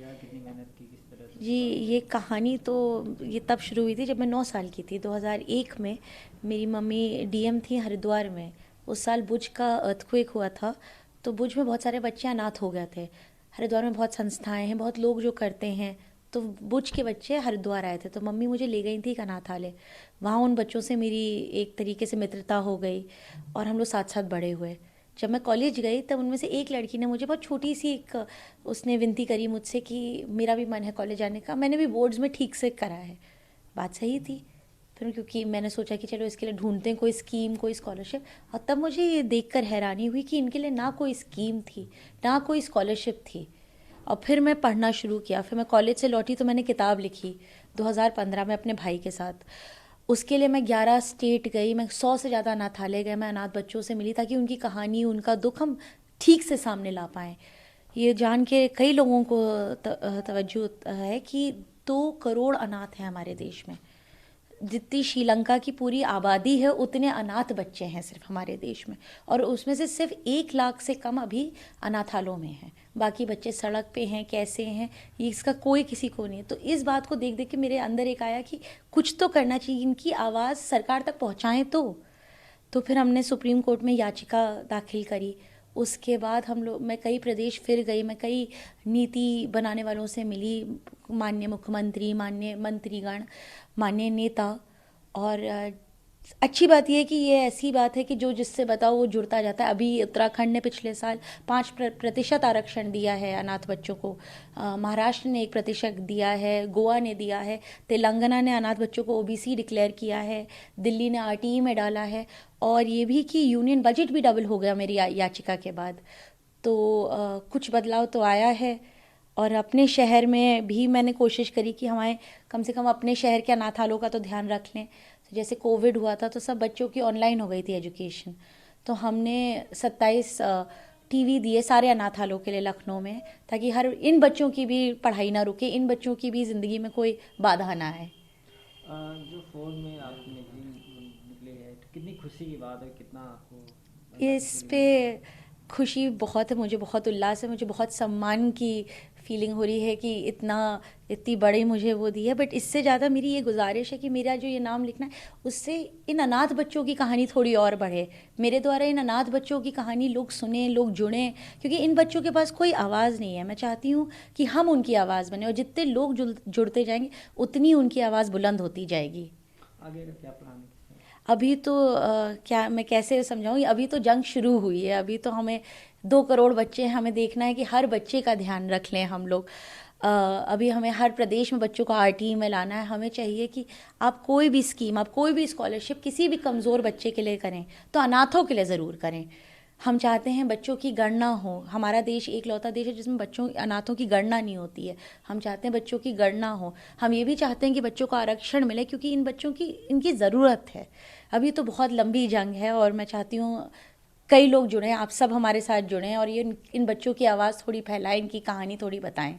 किया, कितनी मेहनत की, किस तरह से जी, उसको आगे ये बढ़ाया? कहानी तो ये तब शुरू हुई थी जब मैं 9 साल की थी। 2001 में मेरी मम्मी डीएम थी हरिद्वार में। उस साल भुज का अर्थक्वेक हुआ था, तो भुज में बहुत सारे बच्चे अनाथ हो गए थे। हरिद्वार में बहुत संस्थाएं हैं, बहुत लोग जो करते हैं, तो भुज के बच्चे हरिद्वार आए थे, तो मम्मी मुझे ले गई थी एक अनाथालय। वहाँ उन बच्चों से मेरी एक तरीके से मित्रता हो गई और हम लोग साथ साथ बड़े हुए। जब मैं कॉलेज गई तब उनमें से एक लड़की ने मुझे बहुत छोटी सी एक उसने विनती करी मुझसे कि मेरा भी मन है कॉलेज जाने का। मैंने भी बोर्ड्स में ठीक से करा है, बात सही थी। फिर क्योंकि मैंने सोचा कि चलो इसके लिए ढूंढते हैं कोई स्कीम, कोई स्कॉलरशिप, और तब मुझे ये देखकर हैरानी हुई कि इनके लिए ना कोई स्कीम थी, ना कोई स्कॉलरशिप थी। और फिर मैं पढ़ना शुरू किया। फिर मैं कॉलेज से लौटी तो मैंने किताब लिखी 2015 में अपने भाई के साथ। उसके लिए मैं 11 स्टेट गई, मैं 100 से ज़्यादा अनाथालय गए, मैं अनाथ बच्चों से मिली ताकि उनकी कहानी, उनका दुख हम ठीक से सामने ला पाएँ। ये जान के कई लोगों को तवज्जो है कि 2 करोड़ अनाथ हैं हमारे देश में। जितनी श्रीलंका की पूरी आबादी है उतने अनाथ बच्चे हैं सिर्फ हमारे देश में, और उसमें से सिर्फ 1 लाख से कम अभी अनाथालयों में हैं। बाकी बच्चे सड़क पे हैं, कैसे हैं, ये इसका कोई किसी को नहीं है। तो इस बात को देख देख के मेरे अंदर एक आया कि कुछ तो करना चाहिए, इनकी आवाज़ सरकार तक पहुँचाएँ तो फिर हमने सुप्रीम कोर्ट में याचिका दाखिल करी। उसके बाद हम लोग, मैं कई प्रदेश फिर गई, मैं कई नीति बनाने वालों से मिली, माननीय मुख्यमंत्री, माननीय मंत्रीगण, माननीय नेता। और अच्छी बात यह है कि ये ऐसी बात है कि जो जिससे बताओ वो जुड़ता जाता है। अभी उत्तराखंड ने पिछले साल 5% आरक्षण दिया है अनाथ बच्चों को। महाराष्ट्र ने 1% दिया है, गोवा ने दिया है, तेलंगाना ने अनाथ बच्चों को ओबीसी डिक्लेयर किया है, दिल्ली ने आरटीई में डाला है, और ये भी कि यूनियन बजट भी डबल हो गया मेरी याचिका के बाद। तो कुछ बदलाव तो आया है। और अपने शहर में भी मैंने कोशिश करी कि हमारे कम से कम अपने शहर के अनाथालयों का तो ध्यान रख लें। तो जैसे कोविड हुआ था तो सब बच्चों की ऑनलाइन हो गई थी एजुकेशन, तो हमने 27 टीवी दिए सारे अनाथालयों के लिए लखनऊ में, ताकि हर इन बच्चों की भी पढ़ाई ना रुके, इन बच्चों की भी ज़िंदगी में कोई बाधा ना आए। जो फ़ोन में आप निकले हैं, तो कितनी खुशी की बात है, कितना आपको अंदाज़ा इस फील पे हुआ? खुशी बहुत है, मुझे बहुत उल्लास है, मुझे बहुत सम्मान की फीलिंग हो रही है कि इतनी बड़ी मुझे वो दी है। बट इससे ज़्यादा मेरी ये गुजारिश है कि मेरा जो ये नाम लिखना है उससे इन अनाथ बच्चों की कहानी थोड़ी और बढ़े। मेरे द्वारा इन अनाथ बच्चों की कहानी लोग सुने, लोग जुड़ें, क्योंकि इन बच्चों के पास कोई आवाज़ नहीं है। मैं चाहती हूँ कि हम उनकी आवाज़ बने, और जितने लोग जुड़ते जाएंगे उतनी उनकी आवाज़ बुलंद होती जाएगी। आगे का क्या प्लान है सर? अभी तो क्या मैं कैसे समझाऊँ, अभी तो जंग शुरू हुई है। अभी तो हमें 2 करोड़ बच्चे हैं, हमें देखना है कि हर बच्चे का ध्यान रख लें हम लोग। अभी हमें हर प्रदेश में बच्चों को आरटीई में लाना है। हमें चाहिए कि आप कोई भी स्कीम, आप कोई भी स्कॉलरशिप किसी भी कमज़ोर बच्चे के लिए करें तो अनाथों के लिए ज़रूर करें। हम चाहते हैं बच्चों की गणना हो। हमारा देश एक लौता देश है जिसमें बच्चों, अनाथों की गणना नहीं होती है। हम चाहते हैं बच्चों की गणना हो। हम ये भी चाहते हैं कि बच्चों को आरक्षण मिले, क्योंकि इन बच्चों की इनकी ज़रूरत है। अभी तो बहुत लंबी जंग है और मैं चाहती हूँ कई लोग जुड़ें, आप सब हमारे साथ जुड़ें और ये इन बच्चों की आवाज़ थोड़ी फैलाएं, इनकी कहानी थोड़ी बताएं।